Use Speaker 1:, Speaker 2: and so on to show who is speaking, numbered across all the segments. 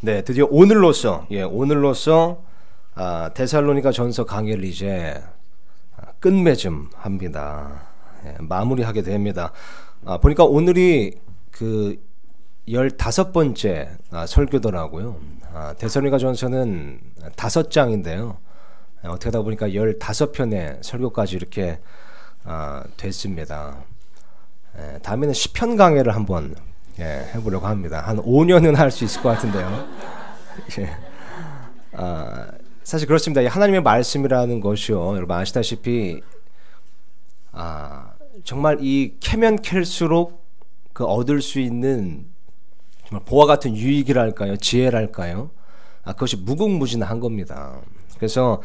Speaker 1: 네, 드디어 오늘로써 데살로니가 전서 강의를 이제 끝맺음 합니다. 마무리하게 됩니다. 보니까 오늘이 그 15번째 설교더라고요. 데살로니가 전서는 5장인데요. 어떻게 하다 보니까 15편의 설교까지 이렇게 됐습니다. 다음에는 10편 강의를 한번 해보려고 합니다. 한 5년은 할 수 있을 것 같은데요. 사실 그렇습니다. 하나님의 말씀이라는 것이요, 여러분 아시다시피 정말 이 캐면 캘수록 그 얻을 수 있는 정말 보화 같은 유익이랄까요, 지혜랄까요, 그것이 무궁무진한 겁니다. 그래서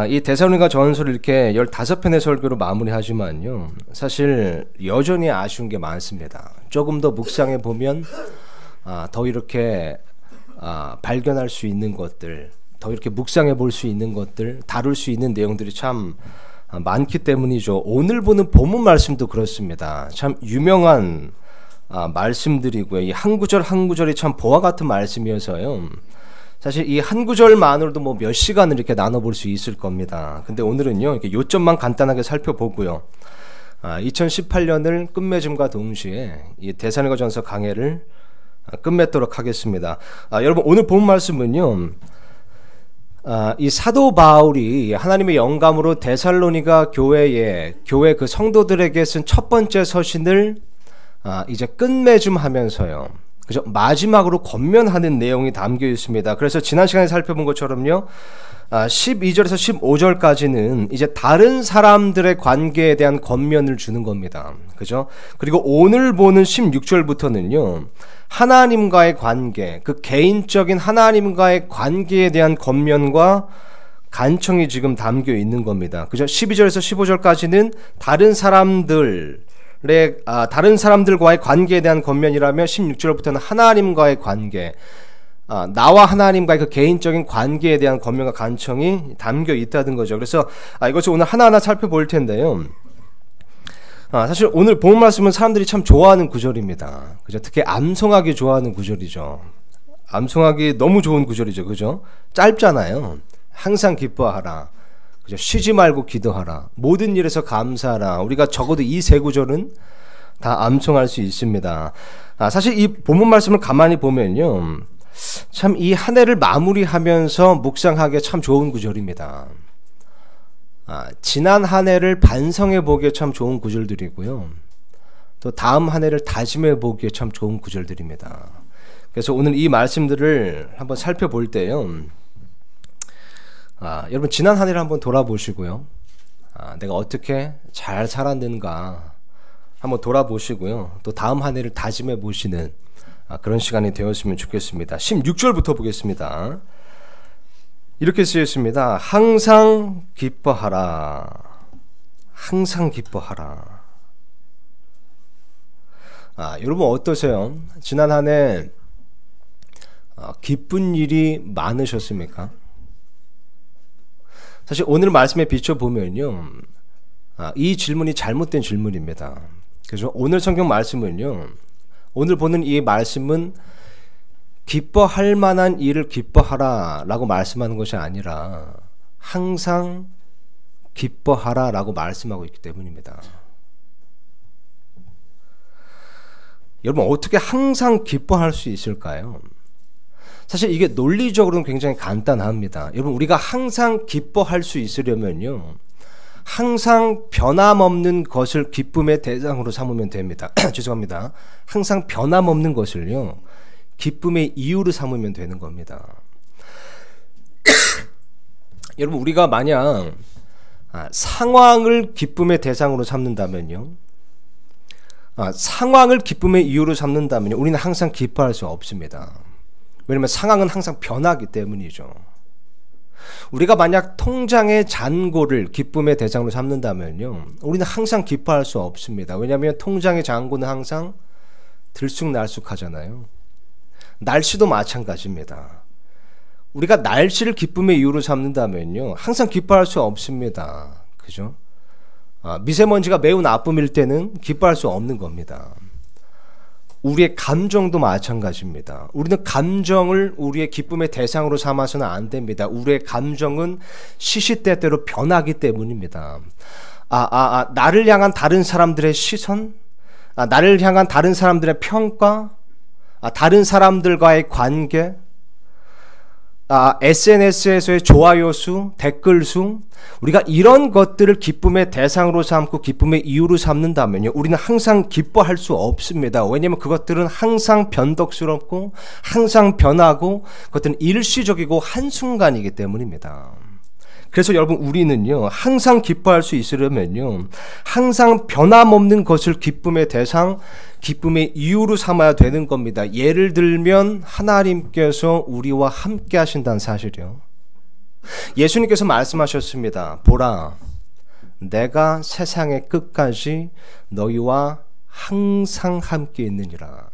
Speaker 1: 이 데살로니가 전서를 이렇게 15편의 설교로 마무리하지만요, 사실 여전히 아쉬운 게 많습니다. 조금 더 묵상해 보면 더 이렇게 발견할 수 있는 것들, 더 이렇게 묵상해 볼 수 있는 것들, 다룰 수 있는 내용들이 참 많기 때문이죠. 오늘 보는 본문 말씀도 그렇습니다. 참 유명한 말씀들이고요. 이 한 구절 한 구절이 참 보화 같은 말씀이어서요, 사실 이 한 구절만으로도 뭐 몇 시간을 이렇게 나눠볼 수 있을 겁니다. 근데 오늘은요, 이렇게 요점만 간단하게 살펴보고요, 2018년을 끝맺음과 동시에 이 데살로니가 전서 강해를 끝맺도록 하겠습니다. 여러분 오늘 본 말씀은요, 이 사도 바울이 하나님의 영감으로 데살로니가 교회 그 성도들에게 쓴 첫 번째 서신을 이제 끝맺음하면서요, 그죠? 마지막으로 권면하는 내용이 담겨 있습니다. 그래서 지난 시간에 살펴본 것처럼요, 12절에서 15절까지는 이제 다른 사람들의 관계에 대한 권면을 주는 겁니다. 그죠? 그리고 오늘 보는 16절부터는요, 하나님과의 관계, 그 개인적인 하나님과의 관계에 대한 권면과 간청이 지금 담겨 있는 겁니다. 그죠? 12절에서 15절까지는 다른 사람들과의 관계에 대한 권면이라면 16절부터는 하나님과의 관계, 나와 하나님과의 그 개인적인 관계에 대한 권면과 간청이 담겨 있다는 거죠. 그래서 이것을 오늘 하나하나 살펴볼 텐데요, 사실 오늘 본 말씀은 사람들이 참 좋아하는 구절입니다. 그죠? 특히 암송하기 좋아하는 구절이죠. 암송하기 너무 좋은 구절이죠. 그죠? 짧잖아요. 항상 기뻐하라, 그죠? 쉬지 말고 기도하라, 모든 일에서 감사하라. 우리가 적어도 이 세 구절은 다 암송할 수 있습니다. 사실 이 본문 말씀을 가만히 보면요, 참 이 한 해를 마무리하면서 묵상하기에 참 좋은 구절입니다. 지난 한 해를 반성해 보기에 참 좋은 구절들이고요, 또 다음 한 해를 다짐해 보기에 참 좋은 구절들입니다. 그래서 오늘 이 말씀들을 한번 살펴볼 때요, 여러분 지난 한 해를 한번 돌아보시고요, 내가 어떻게 잘 살았는가 한번 돌아보시고요, 또 다음 한 해를 다짐해 보시는 그런 시간이 되었으면 좋겠습니다. 16절부터 보겠습니다. 이렇게 쓰였습니다. 항상 기뻐하라. 항상 기뻐하라. 여러분 어떠세요? 지난 한 해 기쁜 일이 많으셨습니까? 사실 오늘 말씀에 비춰보면요, 이 질문이 잘못된 질문입니다. 그래서 오늘 성경 말씀은요, 오늘 보는 이 말씀은 기뻐할 만한 일을 기뻐하라 라고 말씀하는 것이 아니라 항상 기뻐하라 라고 말씀하고 있기 때문입니다. 여러분 어떻게 항상 기뻐할 수 있을까요? 사실 이게 논리적으로는 굉장히 간단합니다. 여러분 우리가 항상 기뻐할 수 있으려면요, 항상 변함없는 것을 기쁨의 대상으로 삼으면 됩니다. 죄송합니다. 항상 변함없는 것을요, 기쁨의 이유로 삼으면 되는 겁니다. 여러분 우리가 만약 상황을 기쁨의 대상으로 삼는다면요, 상황을 기쁨의 이유로 삼는다면요, 우리는 항상 기뻐할 수 없습니다. 왜냐하면 상황은 항상 변하기 때문이죠. 우리가 만약 통장의 잔고를 기쁨의 대상으로 삼는다면요, 우리는 항상 기뻐할 수 없습니다. 왜냐하면 통장의 잔고는 항상 들쑥날쑥하잖아요. 날씨도 마찬가지입니다. 우리가 날씨를 기쁨의 이유로 삼는다면요, 항상 기뻐할 수 없습니다. 그죠? 미세먼지가 매우 나쁨일 때는 기뻐할 수 없는 겁니다. 우리의 감정도 마찬가지입니다. 우리는 감정을 우리의 기쁨의 대상으로 삼아서는 안 됩니다. 우리의 감정은 시시때때로 변하기 때문입니다. 나를 향한 다른 사람들의 시선, 나를 향한 다른 사람들의 평가, 다른 사람들과의 관계, SNS에서의 좋아요 수, 댓글 수, 우리가 이런 것들을 기쁨의 대상으로 삼고 기쁨의 이유로 삼는다면요, 우리는 항상 기뻐할 수 없습니다. 왜냐하면 그것들은 항상 변덕스럽고 항상 변하고 그것들은 일시적이고 한순간이기 때문입니다. 그래서 여러분, 우리는요, 항상 기뻐할 수 있으려면요, 항상 변함없는 것을 기쁨의 대상, 기쁨의 이유로 삼아야 되는 겁니다. 예를 들면 하나님께서 우리와 함께 하신다는 사실이요. 예수님께서 말씀하셨습니다. 보라, 내가 세상의 끝까지 너희와 항상 함께 있느니라.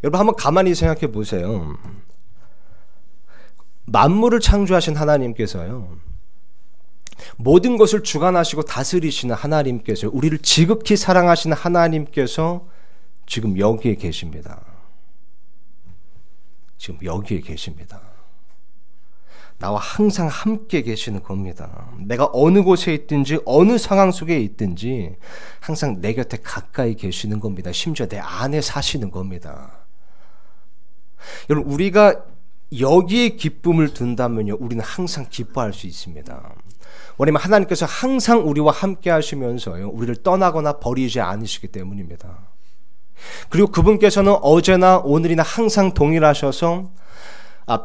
Speaker 1: 여러분, 한번 가만히 생각해 보세요. 만물을 창조하신 하나님께서요, 모든 것을 주관하시고 다스리시는 하나님께서, 우리를 지극히 사랑하시는 하나님께서 지금 여기에 계십니다. 지금 여기에 계십니다. 나와 항상 함께 계시는 겁니다. 내가 어느 곳에 있든지 어느 상황 속에 있든지 항상 내 곁에 가까이 계시는 겁니다. 심지어 내 안에 사시는 겁니다. 여러분, 우리가 여기에 기쁨을 둔다면요, 우리는 항상 기뻐할 수 있습니다. 왜냐하면 하나님께서 항상 우리와 함께 하시면서요, 우리를 떠나거나 버리지 않으시기 때문입니다. 그리고 그분께서는 어제나 오늘이나 항상 동일하셔서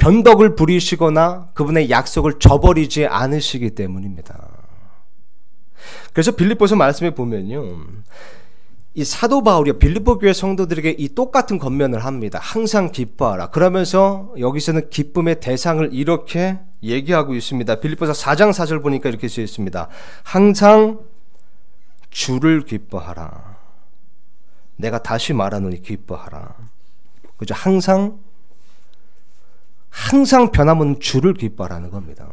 Speaker 1: 변덕을 부리시거나 그분의 약속을 저버리지 않으시기 때문입니다. 그래서 빌립보서 말씀에 보면요, 이 사도 바울이 빌립보 교회 성도들에게 이 똑같은 권면을 합니다. 항상 기뻐하라. 그러면서 여기서는 기쁨의 대상을 이렇게 얘기하고 있습니다. 빌립보서 4장 4절 보니까 이렇게 쓰여 있습니다. 항상 주를 기뻐하라. 내가 다시 말하노니 기뻐하라. 그죠? 항상 변함없는 주를 기뻐하라는 겁니다.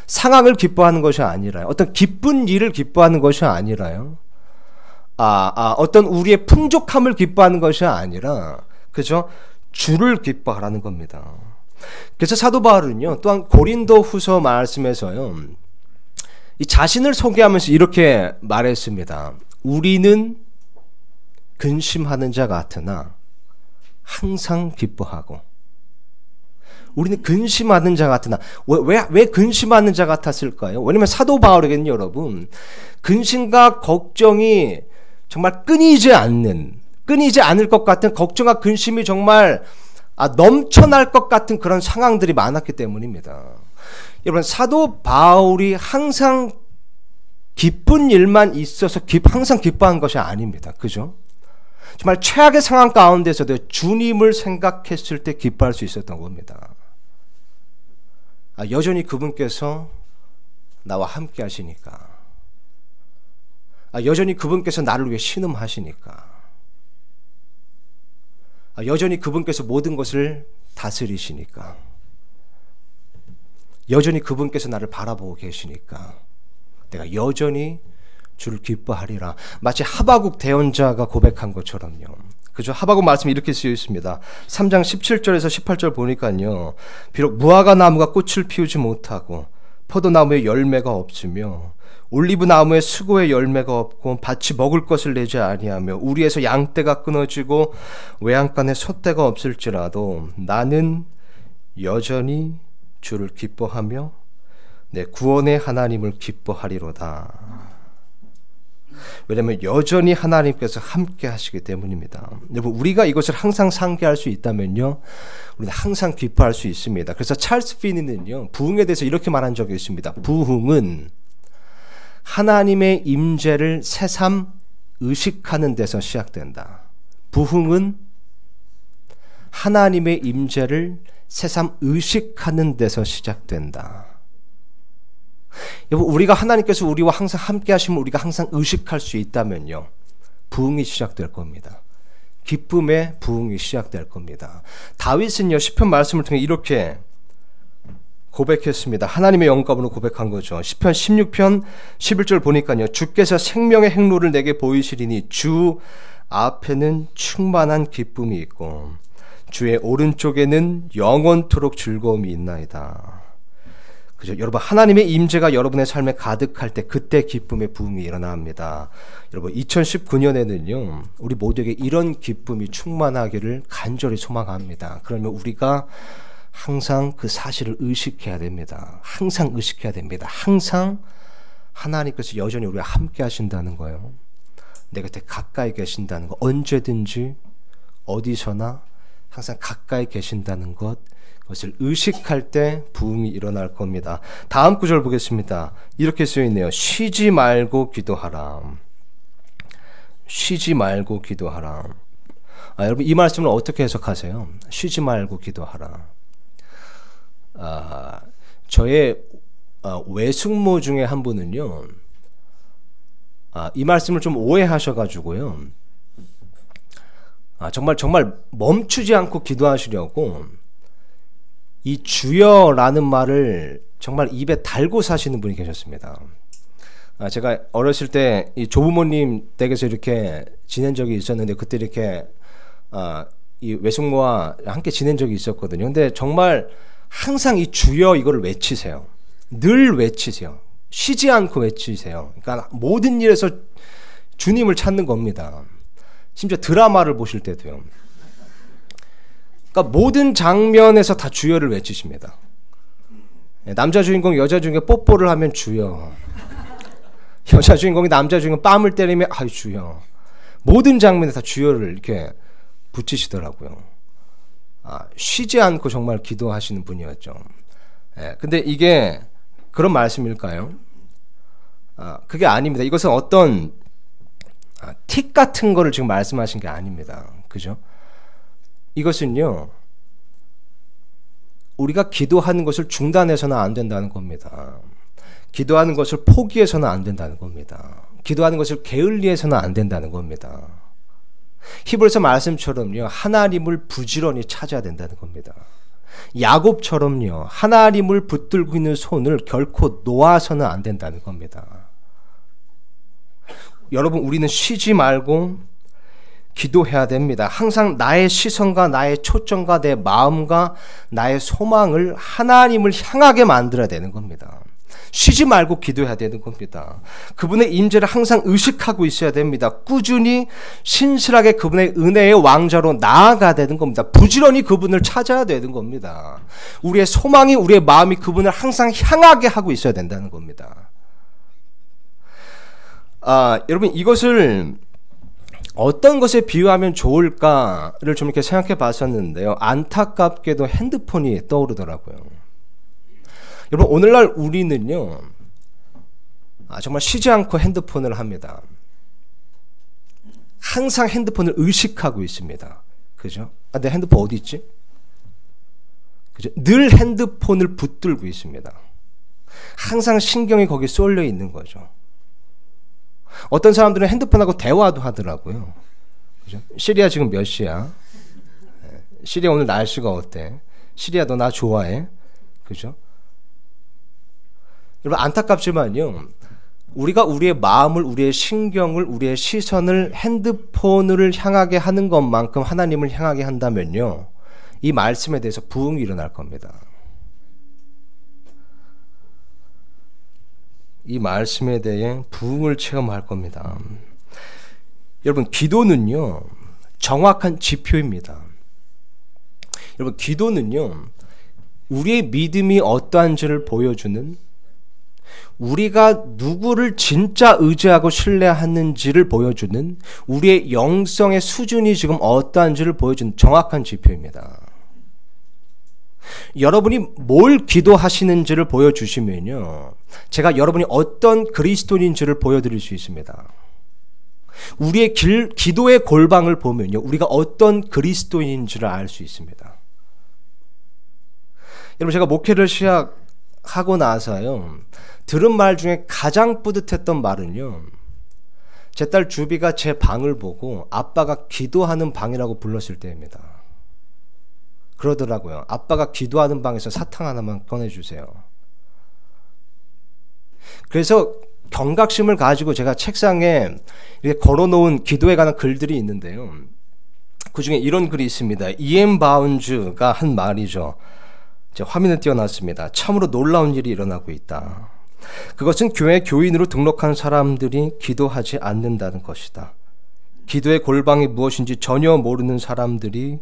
Speaker 1: 상황을 기뻐하는 것이 아니라요. 어떤 기쁜 일을 기뻐하는 것이 아니라요. 어떤 우리의 풍족함을 기뻐하는 것이 아니라, 그죠? 주를 기뻐하라는 겁니다. 그래서 사도 바울은요, 또한 고린도 후서 말씀에서요, 이 자신을 소개하면서 이렇게 말했습니다. 우리는 근심하는 자 같으나 항상 기뻐하고. 우리는 근심하는 자 같으나, 왜 근심하는 자 같았을까요? 왜냐면 사도 바울에게는 여러분, 근심과 걱정이 정말 끊이지 않을 것 같은, 걱정과 근심이 정말 넘쳐날 것 같은 그런 상황들이 많았기 때문입니다. 여러분, 사도 바울이 항상 기쁜 일만 있어서 항상 기뻐한 것이 아닙니다. 그죠? 정말 최악의 상황 가운데서도 주님을 생각했을 때 기뻐할 수 있었던 겁니다. 여전히 그분께서 나와 함께 하시니까, 여전히 그분께서 나를 위해 신음하시니까, 여전히 그분께서 모든 것을 다스리시니까, 여전히 그분께서 나를 바라보고 계시니까 내가 여전히 주를 기뻐하리라. 마치 하바국 대언자가 고백한 것처럼요. 그죠? 하바국 말씀이 이렇게 쓰여 있습니다. 3장 17절에서 18절 보니까요, 비록 무화과 나무가 꽃을 피우지 못하고 포도나무에 열매가 없으며 올리브 나무에 수고의 열매가 없고 밭이 먹을 것을 내지 아니하며 우리에서 양떼가 끊어지고 외양간에 소떼가 없을지라도 나는 여전히 주를 기뻐하며 내 구원의 하나님을 기뻐하리로다. 왜냐하면 여전히 하나님께서 함께 하시기 때문입니다. 여러분, 우리가 이것을 항상 상기할 수 있다면요, 우리는 항상 기뻐할 수 있습니다. 그래서 찰스 피니는요, 부흥에 대해서 이렇게 말한 적이 있습니다. 부흥은 하나님의 임재를 새삼 의식하는 데서 시작된다. 부흥은 하나님의 임재를 새삼 의식하는 데서 시작된다. 여러분, 우리가 하나님께서 우리와 항상 함께 하시면 우리가 항상 의식할 수 있다면요, 부흥이 시작될 겁니다. 기쁨의 부흥이 시작될 겁니다. 다윗은요, 시편 말씀을 통해 이렇게 고백했습니다. 하나님의 영감으로 고백한 거죠. 시편 16편 11절 보니까요, 주께서 생명의 행로를 내게 보이시리니 주 앞에는 충만한 기쁨이 있고 주의 오른쪽에는 영원토록 즐거움이 있나이다. 그죠? 여러분, 하나님의 임재가 여러분의 삶에 가득할 때 그때 기쁨의 부흥이 일어납니다. 여러분, 2019년에는요 우리 모두에게 이런 기쁨이 충만하기를 간절히 소망합니다. 그러면 우리가 항상 그 사실을 의식해야 됩니다. 항상 의식해야 됩니다. 항상 하나님께서 여전히 우리와 함께 하신다는 거예요. 내 곁에 가까이 계신다는 거, 언제든지 어디서나 항상 가까이 계신다는 것, 그것을 의식할 때 부흥이 일어날 겁니다. 다음 구절 보겠습니다. 이렇게 쓰여 있네요. 쉬지 말고 기도하라. 쉬지 말고 기도하라. 여러분, 이 말씀을 어떻게 해석하세요? 쉬지 말고 기도하라. 저의 외숙모 중에 한 분은요, 이 말씀을 좀 오해하셔가지고요, 정말 멈추지 않고 기도하시려고 이 주여라는 말을 정말 입에 달고 사시는 분이 계셨습니다. 제가 어렸을 때 이 조부모님 댁에서 이렇게 지낸 적이 있었는데, 그때 이렇게 이 외숙모와 함께 지낸 적이 있었거든요. 근데 정말 항상 이 주여 이거를 외치세요. 늘 외치세요. 쉬지 않고 외치세요. 그러니까 모든 일에서 주님을 찾는 겁니다. 심지어 드라마를 보실 때도요. 그러니까 모든 장면에서 다 주여를 외치십니다. 남자 주인공, 여자 주인공 뽀뽀를 하면 주여. 여자 주인공이 남자 주인공 뺨을 때리면 아유 주여. 모든 장면에 다 주여를 이렇게 붙이시더라고요. 쉬지 않고 정말 기도하시는 분이었죠. 근데 이게 그런 말씀일까요? 그게 아닙니다. 이것은 어떤 틱 같은 거를 지금 말씀하신 게 아닙니다. 그죠? 이것은요, 우리가 기도하는 것을 중단해서는 안 된다는 겁니다. 기도하는 것을 포기해서는 안 된다는 겁니다. 기도하는 것을 게을리해서는 안 된다는 겁니다. 히브리서 말씀처럼요, 하나님을 부지런히 찾아야 된다는 겁니다. 야곱처럼요, 하나님을 붙들고 있는 손을 결코 놓아서는 안 된다는 겁니다. 여러분, 우리는 쉬지 말고 기도해야 됩니다. 항상 나의 시선과 나의 초점과 내 마음과 나의 소망을 하나님을 향하게 만들어야 되는 겁니다. 쉬지 말고 기도해야 되는 겁니다. 그분의 임재를 항상 의식하고 있어야 됩니다. 꾸준히 신실하게 그분의 은혜의 왕자로 나아가야 되는 겁니다. 부지런히 그분을 찾아야 되는 겁니다. 우리의 소망이, 우리의 마음이 그분을 항상 향하게 하고 있어야 된다는 겁니다. 여러분, 이것을 어떤 것에 비유하면 좋을까를 좀 이렇게 생각해 봤었는데요. 안타깝게도 핸드폰이 떠오르더라고요. 여러분, 오늘날 우리는요, 정말 쉬지 않고 핸드폰을 합니다. 항상 핸드폰을 의식하고 있습니다. 그죠? 내 핸드폰 어디 있지? 그죠? 늘 핸드폰을 붙들고 있습니다. 항상 신경이 거기에 쏠려 있는 거죠. 어떤 사람들은 핸드폰하고 대화도 하더라고요. 그죠? 시리아 지금 몇 시야? 시리아 오늘 날씨가 어때? 시리아 너 나 좋아해? 그죠? 여러분, 안타깝지만요, 우리가 우리의 마음을, 우리의 신경을, 우리의 시선을 핸드폰을 향하게 하는 것만큼 하나님을 향하게 한다면요, 이 말씀에 대해서 부흥이 일어날 겁니다. 이 말씀에 대해 부흥을 체험할 겁니다. 여러분, 기도는요, 정확한 지표입니다. 여러분, 기도는요, 우리의 믿음이 어떠한지를 보여주는, 우리가 누구를 진짜 의지하고 신뢰하는지를 보여주는, 우리의 영성의 수준이 지금 어떠한지를 보여주는 정확한 지표입니다. 여러분이 뭘 기도하시는지를 보여주시면요, 제가 여러분이 어떤 그리스도인인지를 보여드릴 수 있습니다. 우리의 기도의 골방을 보면요, 우리가 어떤 그리스도인인지를 알 수 있습니다. 여러분, 제가 목회를 시작하고 나서요, 들은 말 중에 가장 뿌듯했던 말은요, 제 딸 주비가 제 방을 보고 아빠가 기도하는 방이라고 불렀을 때입니다. 그러더라고요. 아빠가 기도하는 방에서 사탕 하나만 꺼내주세요. 그래서 경각심을 가지고 제가 책상에 이렇게 걸어놓은 기도에 관한 글들이 있는데요. 그 중에 이런 글이 있습니다. 이엠 바운즈가 한 말이죠. 화면에 띄워놨습니다. 참으로 놀라운 일이 일어나고 있다. 그것은 교회 교인으로 등록한 사람들이 기도하지 않는다는 것이다. 기도의 골방이 무엇인지 전혀 모르는 사람들이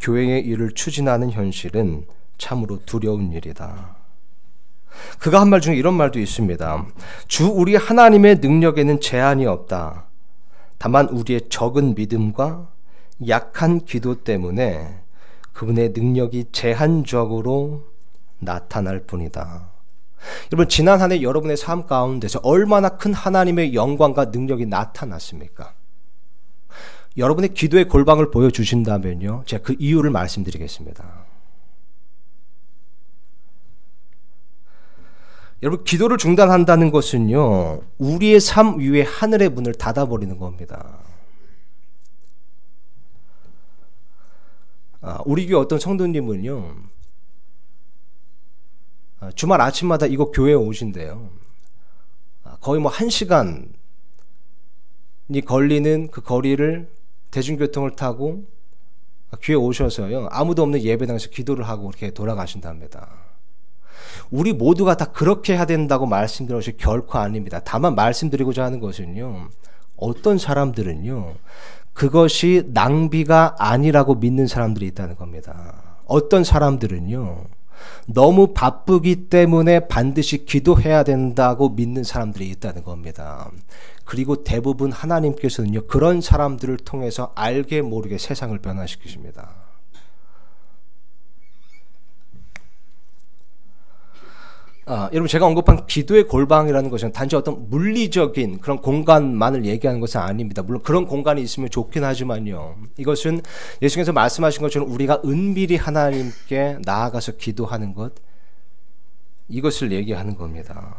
Speaker 1: 교회의 일을 추진하는 현실은 참으로 두려운 일이다. 그가 한 말 중에 이런 말도 있습니다. 주 우리 하나님의 능력에는 제한이 없다. 다만 우리의 적은 믿음과 약한 기도 때문에 그분의 능력이 제한적으로 나타날 뿐이다. 여러분, 지난 한 해 여러분의 삶 가운데서 얼마나 큰 하나님의 영광과 능력이 나타났습니까? 여러분의 기도의 골방을 보여주신다면요, 제가 그 이유를 말씀드리겠습니다. 여러분, 기도를 중단한다는 것은요, 우리의 삶 위에 하늘의 문을 닫아버리는 겁니다. 우리 교회 어떤 성도님은요, 주말 아침마다 이곳 교회에 오신대요. 거의 뭐 1시간이 걸리는 그 거리를 대중교통을 타고 교회에 오셔서요, 아무도 없는 예배당에서 기도를 하고 이렇게 돌아가신답니다. 우리 모두가 다 그렇게 해야 된다고 말씀드린 것이 결코 아닙니다. 다만 말씀드리고자 하는 것은요, 어떤 사람들은요, 그것이 낭비가 아니라고 믿는 사람들이 있다는 겁니다. 어떤 사람들은요, 너무 바쁘기 때문에 반드시 기도해야 된다고 믿는 사람들이 있다는 겁니다. 그리고 대부분 하나님께서는요, 그런 사람들을 통해서 알게 모르게 세상을 변화시키십니다. 여러분, 제가 언급한 기도의 골방이라는 것은 단지 어떤 물리적인 그런 공간만을 얘기하는 것은 아닙니다. 물론 그런 공간이 있으면 좋긴 하지만요, 이것은 예수님께서 말씀하신 것처럼 우리가 은밀히 하나님께 나아가서 기도하는 것, 이것을 얘기하는 겁니다.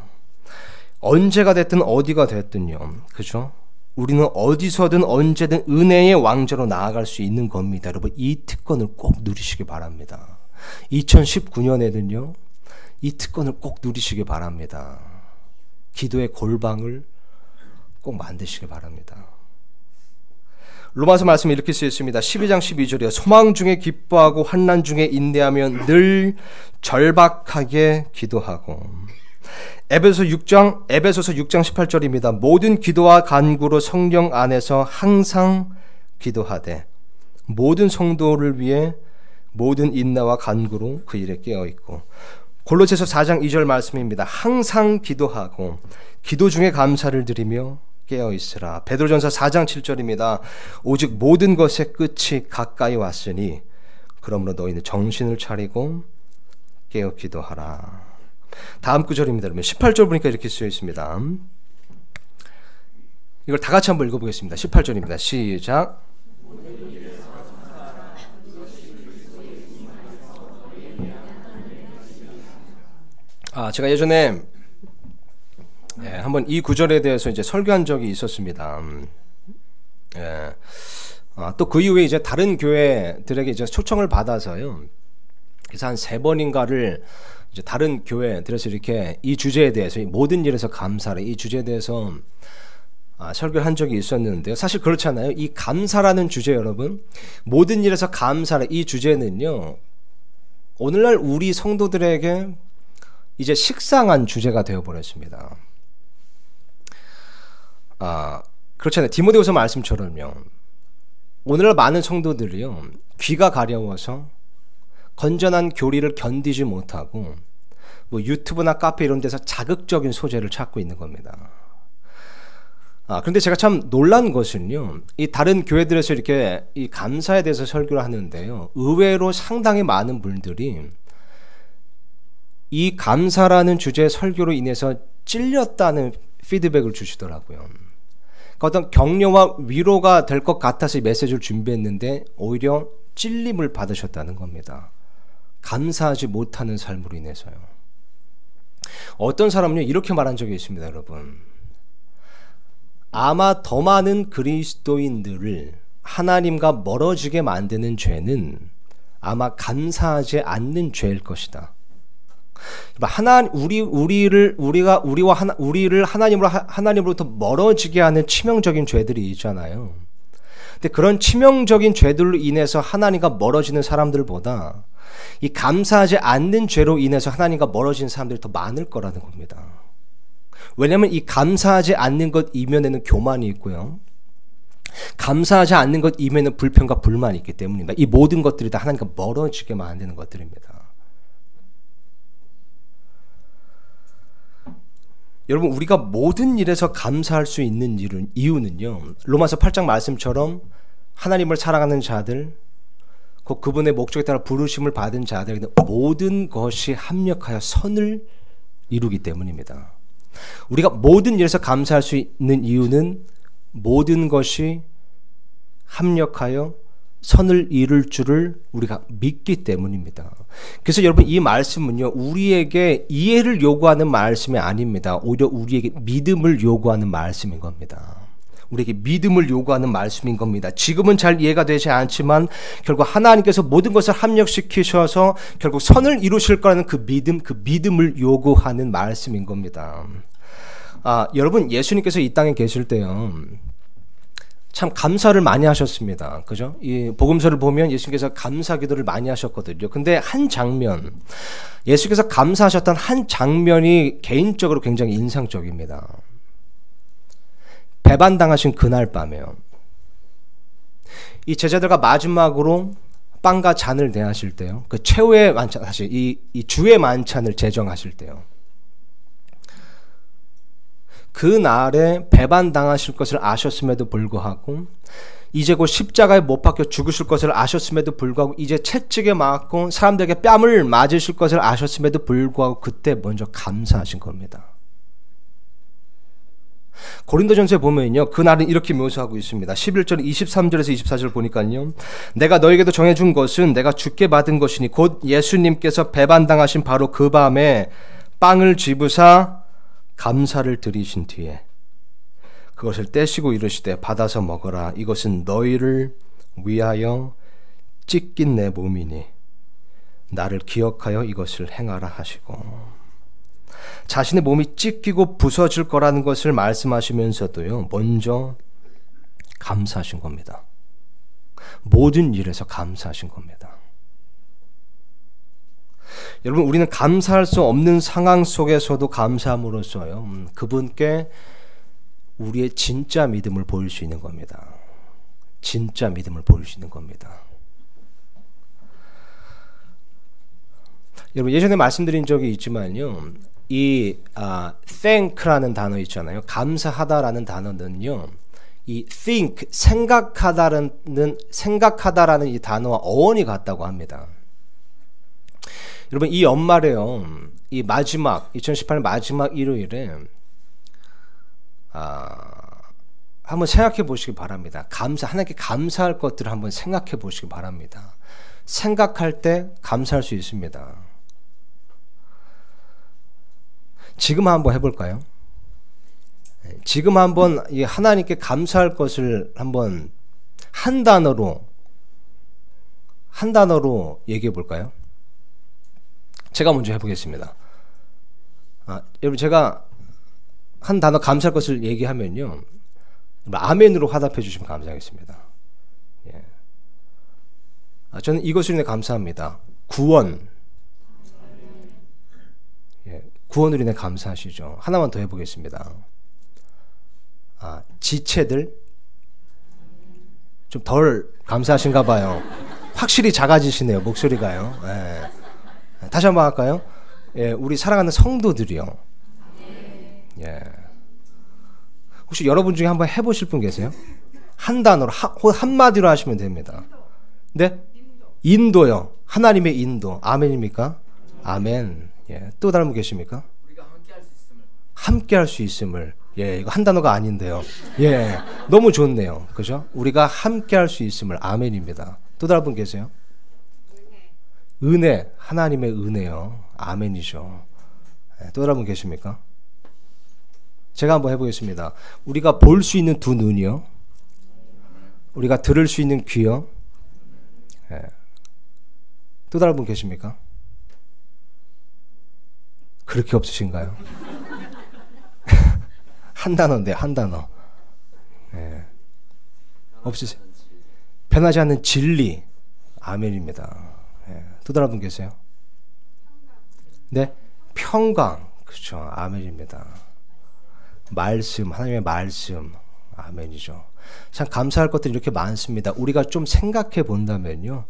Speaker 1: 언제가 됐든 어디가 됐든요, 그죠? 우리는 어디서든 언제든 은혜의 왕좌로 나아갈 수 있는 겁니다. 여러분, 이 특권을 꼭 누리시기 바랍니다. 2019년에는요 이 특권을 꼭 누리시기 바랍니다. 기도의 골방을 꼭 만드시기 바랍니다. 로마서 말씀에 이렇게 쓰여 있습니다. 12장 12절이요. 소망 중에 기뻐하고 환난 중에 인내하며 늘 절박하게 기도하고. 에베소서 6장 18절입니다. 모든 기도와 간구로 성령 안에서 항상 기도하되 모든 성도를 위해 모든 인내와 간구로 그 일에 깨어있고. 골로새서 4장 2절 말씀입니다. 항상 기도하고 기도 중에 감사를 드리며 깨어있으라. 베드로전서 4장 7절입니다. 오직 모든 것의 끝이 가까이 왔으니 그러므로 너희는 정신을 차리고 깨어 기도하라. 다음 구절입니다. 그러면 18절 보니까 이렇게 쓰여 있습니다. 이걸 다 같이 한번 읽어보겠습니다. 18절입니다. 시작. 제가 예전에 한번 이 구절에 대해서 이제 설교한 적이 있었습니다. 또 그 이후에 이제 다른 교회들에게 이제 초청을 받아서요. 그래서 한 3번인가를 이제 다른 교회들에서 이렇게 이 주제에 대해서, 이 모든 일에서 감사를, 이 주제에 대해서 설교를 한 적이 있었는데요. 사실 그렇잖아요. 이 감사라는 주제, 여러분, 모든 일에서 감사를, 이 주제는요, 오늘날 우리 성도들에게 이제 식상한 주제가 되어버렸습니다. 그렇잖아요. 디모데후서 말씀처럼요, 오늘날 많은 성도들이요, 귀가 가려워서 건전한 교리를 견디지 못하고 뭐 유튜브나 카페 이런 데서 자극적인 소재를 찾고 있는 겁니다. 그런데 제가 참 놀란 것은요, 이 다른 교회들에서 이렇게 이 감사에 대해서 설교를 하는데요, 의외로 상당히 많은 분들이 이 감사라는 주제의 설교로 인해서 찔렸다는 피드백을 주시더라고요. 그러니까 어떤 격려와 위로가 될 것 같아서 이 메시지를 준비했는데 오히려 찔림을 받으셨다는 겁니다. 감사하지 못하는 삶으로 인해서요. 어떤 사람은요, 이렇게 말한 적이 있습니다, 여러분. 아마 더 많은 그리스도인들을 하나님과 멀어지게 만드는 죄는 아마 감사하지 않는 죄일 것이다. 우리를 하나님으로부터 멀어지게 하는 치명적인 죄들이 있잖아요. 근데 그런 치명적인 죄들로 인해서 하나님과 멀어지는 사람들보다 이 감사하지 않는 죄로 인해서 하나님과 멀어지는 사람들이 더 많을 거라는 겁니다. 왜냐하면 이 감사하지 않는 것 이면에는 교만이 있고요. 감사하지 않는 것 이면에는 불평과 불만이 있기 때문입니다. 이 모든 것들이 다 하나님과 멀어지게 만드는 것들입니다. 여러분, 우리가 모든 일에서 감사할 수 있는 이유는요, 로마서 8장 말씀처럼 하나님을 사랑하는 자들, 곧 그분의 목적에 따라 부르심을 받은 자들에게 모든 것이 합력하여 선을 이루기 때문입니다. 우리가 모든 일에서 감사할 수 있는 이유는 모든 것이 합력하여 선을 이룰 줄을 우리가 믿기 때문입니다. 그래서 여러분, 이 말씀은요, 우리에게 이해를 요구하는 말씀이 아닙니다. 오히려 우리에게 믿음을 요구하는 말씀인 겁니다. 우리에게 믿음을 요구하는 말씀인 겁니다. 지금은 잘 이해가 되지 않지만 결국 하나님께서 모든 것을 합력시키셔서 결국 선을 이루실 거라는 그 믿음을 요구하는 말씀인 겁니다. 여러분, 예수님께서 이 땅에 계실 때요, 참 감사를 많이 하셨습니다. 그죠? 이 복음서를 보면 예수님께서 감사 기도를 많이 하셨거든요. 근데 한 장면, 예수께서 감사하셨던 한 장면이 개인적으로 굉장히 인상적입니다. 배반당하신 그날 밤에요. 이 제자들과 마지막으로 빵과 잔을 대하실 때요. 그 최후의 만찬, 사실 이 주의 만찬을 제정하실 때요. 그 날에 배반당하실 것을 아셨음에도 불구하고, 이제 곧 십자가에 못 박혀 죽으실 것을 아셨음에도 불구하고, 이제 채찍에 맞고 사람들에게 뺨을 맞으실 것을 아셨음에도 불구하고 그때 먼저 감사하신 겁니다. 고린도전서에 보면요, 그날은 이렇게 묘사하고 있습니다. 11절 23절에서 24절 보니까요, 내가 너에게도 정해준 것은 내가 주께 받은 것이니 곧 예수님께서 배반당하신 바로 그 밤에 빵을 집으사 감사를 드리신 뒤에 그것을 떼시고 이르시되 받아서 먹어라. 이것은 너희를 위하여 찢긴 내 몸이니 나를 기억하여 이것을 행하라 하시고, 자신의 몸이 찢기고 부서질 거라는 것을 말씀하시면서도요, 먼저 감사하신 겁니다. 모든 일에서 감사하신 겁니다. 여러분, 우리는 감사할 수 없는 상황 속에서도 감사함으로써요, 그분께 우리의 진짜 믿음을 보일 수 있는 겁니다. 진짜 믿음을 보일 수 있는 겁니다. 여러분, 예전에 말씀드린 적이 있지만요, 이 thank라는 단어 있잖아요. 감사하다라는 단어는요, 이 think, 생각하다라는 이 단어와 어원이 같다고 합니다. 여러분, 이 연말에요, 이 마지막 2018년 마지막 일요일에 한번 생각해 보시기 바랍니다. 하나님께 감사할 것들을 한번 생각해 보시기 바랍니다. 생각할 때 감사할 수 있습니다. 지금 한번 해볼까요? 지금 한번 이 하나님께 감사할 것을 한번 한 단어로 얘기해 볼까요? 제가 먼저 해보겠습니다. 여러분, 제가 한 단어 감사할 것을 얘기하면요, 아멘으로 화답해 주시면 감사하겠습니다. 예. 저는 이것으로 인해 감사합니다. 구원. 예, 구원으로 인해 감사하시죠. 하나만 더 해보겠습니다. 지체들. 좀 덜 감사하신가 봐요. 확실히 작아지시네요, 목소리가요. 예. 다시 한번 할까요? 예, 우리 사랑하는 성도들이요. 예. 혹시 여러분 중에 한번 해보실 분 계세요? 한 단어로, 한마디로 하시면 됩니다. 네? 인도요. 하나님의 인도. 아멘입니까? 아멘. 예. 또 다른 분 계십니까? 우리가 함께 할 수 있음을. 예, 이거 한 단어가 아닌데요. 예. 너무 좋네요. 그죠? 우리가 함께 할 수 있음을. 아멘입니다. 또 다른 분 계세요? 은혜. 하나님의 은혜요. 아멘이죠. 예. 또 다른 분 계십니까? 제가 한번 해보겠습니다. 우리가 볼 수 있는 두 눈이요. 우리가 들을 수 있는 귀요. 예. 또 다른 분 계십니까? 그렇게 없으신가요? 한 단어인데, 한 단어. 네. 없으세요? 변하지 않는 진리. 아멘입니다. 네. 또 다른 분 계세요? 네? 평강. 그렇죠. 아멘입니다. 말씀, 하나님의 말씀. 아멘이죠. 참 감사할 것들이 이렇게 많습니다. 우리가 좀 생각해 본다면요.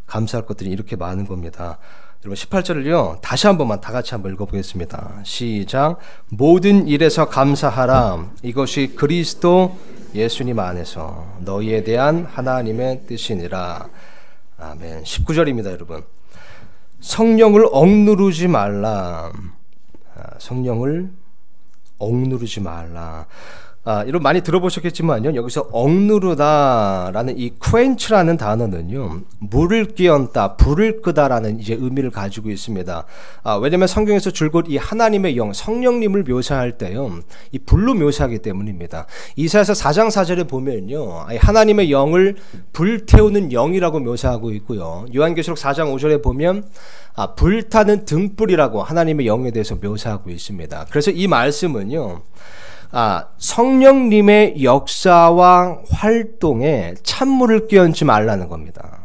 Speaker 1: 감사할 것들이 이렇게 많은 겁니다. 여러분 18절을요. 다시 한 번만 다 같이 한번 읽어보겠습니다. 시작. 모든 일에서 감사하라. 이것이 그리스도 예수님 안에서 너희에 대한 하나님의 뜻이니라. 아멘. 19절입니다, 여러분. 성령을 억누르지 말라. 성령을 억누르지 말라. 여러분 많이 들어보셨겠지만요. 여기서 억누르다라는 이 quench라는 단어는요. 물을 끼얹다, 불을 끄다라는 이제 의미를 가지고 있습니다. 왜냐하면 성경에서 줄곧 이 하나님의 영, 성령님을 묘사할 때요. 이 불로 묘사하기 때문입니다. 이사야서 4장 4절에 보면요. 하나님의 영을 불태우는 영이라고 묘사하고 있고요. 요한계시록 4장 5절에 보면 불타는 등불이라고 하나님의 영에 대해서 묘사하고 있습니다. 그래서 이 말씀은요. 성령님의 역사와 활동에 찬물을 끼얹지 말라는 겁니다.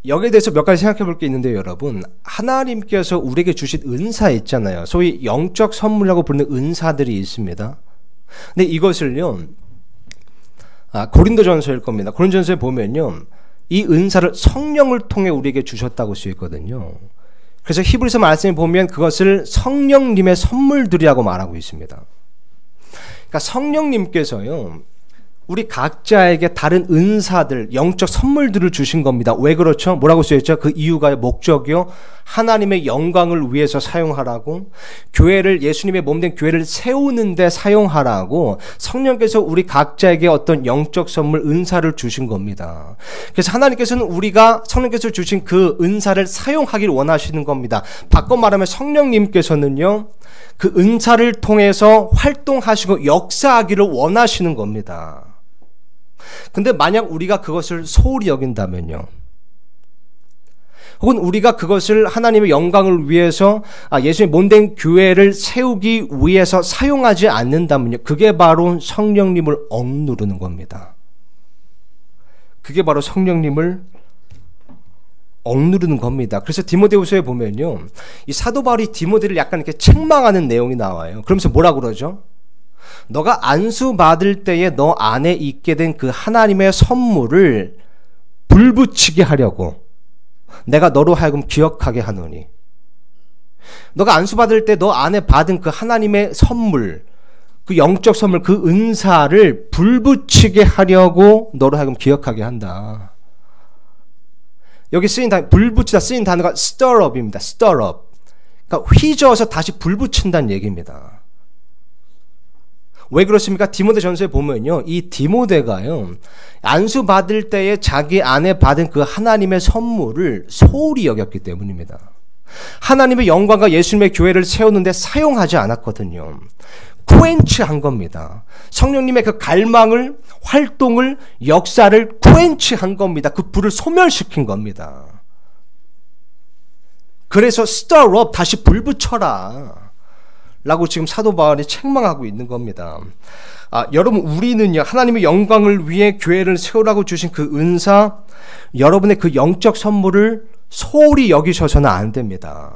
Speaker 1: 여기에 대해서 몇 가지 생각해 볼 게 있는데요, 여러분. 하나님께서 우리에게 주신 은사 있잖아요. 소위 영적 선물이라고 부르는 은사들이 있습니다. 근데 이것을요, 고린도전서일 겁니다. 고린도전서에 보면요, 이 은사를 성령을 통해 우리에게 주셨다고 쓰여 있거든요. 그래서 히브리서 말씀에 보면 그것을 성령님의 선물들이라고 말하고 있습니다. 그러니까 성령님께서요, 우리 각자에게 다른 은사들, 영적 선물들을 주신 겁니다. 왜 그렇죠? 뭐라고 쓰여있죠? 그 이유가 목적이요. 하나님의 영광을 위해서 사용하라고, 교회를, 예수님의 몸된 교회를 세우는 데 사용하라고 성령께서 우리 각자에게 어떤 영적 선물, 은사를 주신 겁니다. 그래서 하나님께서는 우리가 성령께서 주신 그 은사를 사용하기를 원하시는 겁니다. 바꿔 말하면 성령님께서는요, 그 은사를 통해서 활동하시고 역사하기를 원하시는 겁니다. 근데 만약 우리가 그것을 소홀히 여긴다면요, 혹은 우리가 그것을 하나님의 영광을 위해서 예수님의 몸된 교회를 세우기 위해서 사용하지 않는다면요, 그게 바로 성령님을 억누르는 겁니다. 그게 바로 성령님을 억누르는 겁니다. 그래서 디모데후서에 보면요, 이 사도 바울이 디모데를 약간 이렇게 책망하는 내용이 나와요. 그러면서 뭐라 그러죠? 너가 안수 받을 때에 너 안에 있게 된 그 하나님의 선물을 불붙이게 하려고 내가 너로 하여금 기억하게 하노니. 너가 안수 받을 때 너 안에 받은 그 하나님의 선물, 그 영적 선물, 그 은사를 불붙이게 하려고 너로 하여금 기억하게 한다. 여기 쓰인 단어, 불붙이다 쓰인 단어가 stir up입니다. stir up. 그러니까 휘저어서 다시 불붙인다는 얘기입니다. 왜 그렇습니까? 디모데전서에 보면요, 이 디모데가요, 안수 받을 때에 자기 안에 받은 그 하나님의 선물을 소홀히 여겼기 때문입니다. 하나님의 영광과 예수님의 교회를 세우는데 사용하지 않았거든요. 쿠엔치한 겁니다. 성령님의 그 갈망을, 활동을, 역사를 쿠엔치한 겁니다. 그 불을 소멸시킨 겁니다. 그래서 stir up, 다시 불 붙여라 라고 지금 사도 바울이 책망하고 있는 겁니다. 여러분, 우리는요, 하나님의 영광을 위해 교회를 세우라고 주신 그 은사, 여러분의 그 영적 선물을 소홀히 여기셔서는 안 됩니다.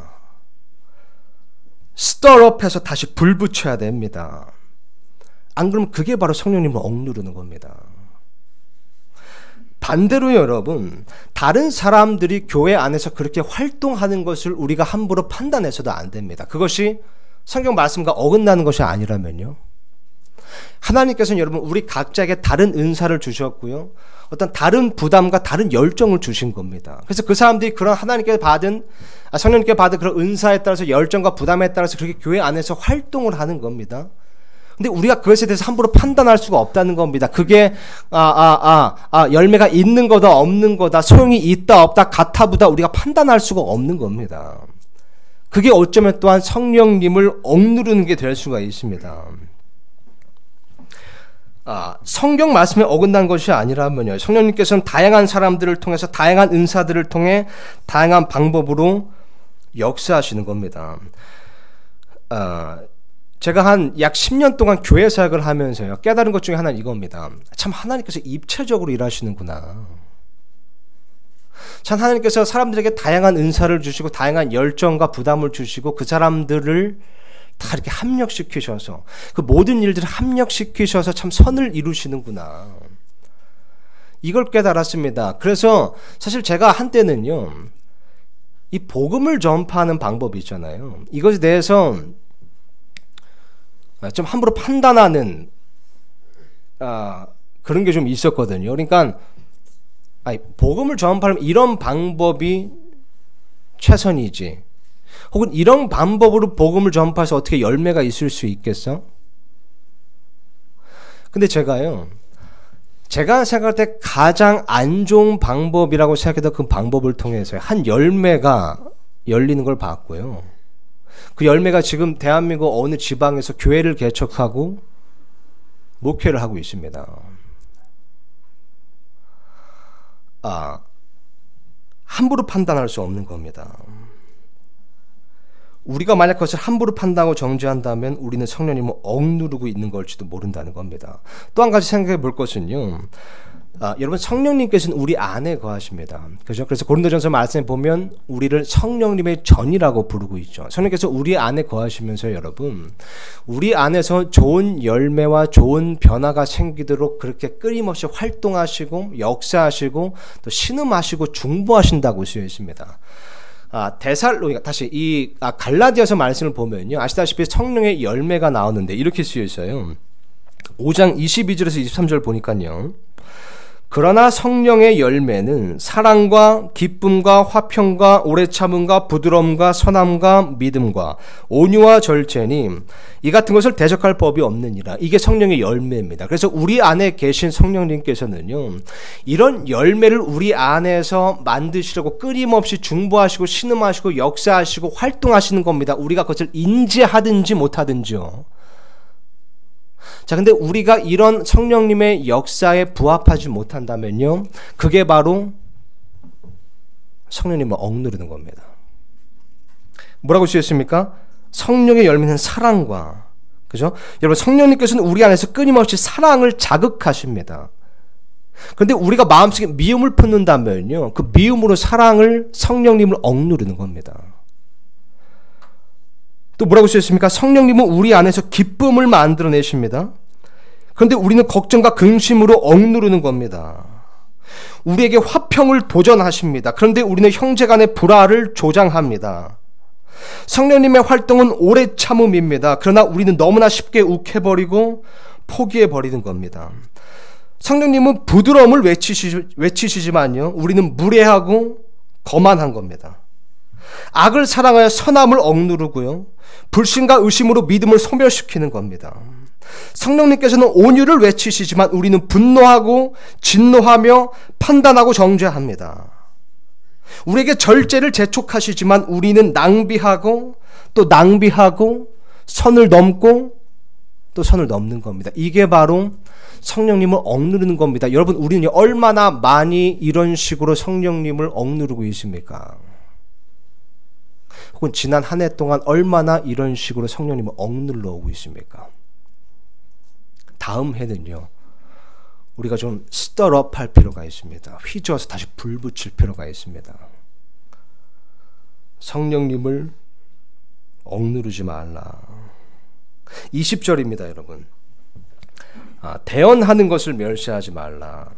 Speaker 1: stir up해서 다시 불 붙여야 됩니다. 안 그러면 그게 바로 성령님을 억누르는 겁니다. 반대로 여러분, 다른 사람들이 교회 안에서 그렇게 활동하는 것을 우리가 함부로 판단해서도 안 됩니다. 그것이 성경 말씀과 어긋나는 것이 아니라면요. 하나님께서는 여러분, 우리 각자에게 다른 은사를 주셨고요, 어떤 다른 부담과 다른 열정을 주신 겁니다. 그래서 그 사람들이 그런 하나님께 받은, 성령님께 받은 그런 은사에 따라서 열정과 부담에 따라서 그렇게 교회 안에서 활동을 하는 겁니다. 근데 우리가 그것에 대해서 함부로 판단할 수가 없다는 겁니다. 그게 열매가 있는 거다 없는 거다, 소용이 있다 없다, 같아보다 우리가 판단할 수가 없는 겁니다. 그게 어쩌면 또한 성령님을 억누르는 게 될 수가 있습니다. 성경 말씀에 어긋난 것이 아니라면요, 성령님께서는 다양한 사람들을 통해서 다양한 은사들을 통해 다양한 방법으로 역사하시는 겁니다. 제가 한 약 10년 동안 교회 사역을 하면서요, 깨달은 것 중에 하나는 이겁니다. 참 하나님께서 입체적으로 일하시는구나. 참 하나님께서 사람들에게 다양한 은사를 주시고 다양한 열정과 부담을 주시고 그 사람들을 다 이렇게 합력시키셔서 그 모든 일들을 합력시키셔서 참 선을 이루시는구나. 이걸 깨달았습니다. 그래서 사실 제가 한때는요, 이 복음을 전파하는 방법이 있잖아요. 이것에 대해서 좀 함부로 판단하는 그런 게 좀 있었거든요. 그러니까 복음을 전파하면 이런 방법이 최선이지, 혹은 이런 방법으로 복음을 전파해서 어떻게 열매가 있을 수 있겠어? 근데 제가 생각할 때 가장 안 좋은 방법이라고 생각했던 그 방법을 통해서 한 열매가 열리는 걸 봤고요. 그 열매가 지금 대한민국 어느 지방에서 교회를 개척하고 목회를 하고 있습니다. 함부로 판단할 수 없는 겁니다. 우리가 만약 그것을 함부로 판단하고 정죄한다면 우리는 성령님을 억누르고 있는 걸지도 모른다는 겁니다. 또 한 가지 생각해 볼 것은요, 여러분, 성령님께서는 우리 안에 거하십니다. 그죠? 그래서 고린도전서 말씀에 보면 우리를 성령님의 전이라고 부르고 있죠. 성령님께서 우리 안에 거하시면서 여러분, 우리 안에서 좋은 열매와 좋은 변화가 생기도록 그렇게 끊임없이 활동하시고 역사하시고 또 신음하시고 중보하신다고 쓰여 있습니다. 다시 이 갈라디아서 말씀을 보면요, 아시다시피 성령의 열매가 나오는데 이렇게 쓰여 있어요. 5장 22절에서 23절 보니까요, 그러나 성령의 열매는 사랑과 기쁨과 화평과 오래 참음과 부드러움과 선함과 믿음과 온유와 절제니 이 같은 것을 대적할 법이 없느니라. 이게 성령의 열매입니다. 그래서 우리 안에 계신 성령님께서는요, 이런 열매를 우리 안에서 만드시려고 끊임없이 중보하시고 신음하시고 역사하시고 활동하시는 겁니다. 우리가 그것을 인지하든지 못하든지요. 자, 근데 우리가 이런 성령님의 역사에 부합하지 못한다면요, 그게 바로 성령님을 억누르는 겁니다. 뭐라고 쓰였습니까? 성령의 열매는 사랑과, 그죠? 여러분, 성령님께서는 우리 안에서 끊임없이 사랑을 자극하십니다. 그런데 우리가 마음속에 미움을 품는다면요, 그 미움으로 성령님을 억누르는 겁니다. 또 뭐라고 쓰였습니까? 성령님은 우리 안에서 기쁨을 만들어내십니다. 그런데 우리는 걱정과 근심으로 억누르는 겁니다. 우리에게 화평을 도전하십니다. 그런데 우리는 형제간의 불화를 조장합니다. 성령님의 활동은 오래 참음입니다. 그러나 우리는 너무나 쉽게 욱해버리고 포기해버리는 겁니다. 성령님은 부드러움을 외치시지만요, 우리는 무례하고 거만한 겁니다. 악을 사랑하여 선함을 억누르고요, 불신과 의심으로 믿음을 소멸시키는 겁니다. 성령님께서는 온유를 외치시지만 우리는 분노하고 진노하며 판단하고 정죄합니다. 우리에게 절제를 재촉하시지만 우리는 낭비하고 또 낭비하고 선을 넘고 또 선을 넘는 겁니다. 이게 바로 성령님을 억누르는 겁니다. 여러분, 우리는 얼마나 많이 이런 식으로 성령님을 억누르고 있습니까? 혹은 지난 한 해 동안 얼마나 이런 식으로 성령님을 억눌러 오고 있습니까? 다음 해는요, 우리가 좀 스터럽 할 필요가 있습니다. 휘저어서 다시 불 붙일 필요가 있습니다. 성령님을 억누르지 말라. 20절입니다, 여러분. 대언하는 것을 멸시하지 말라.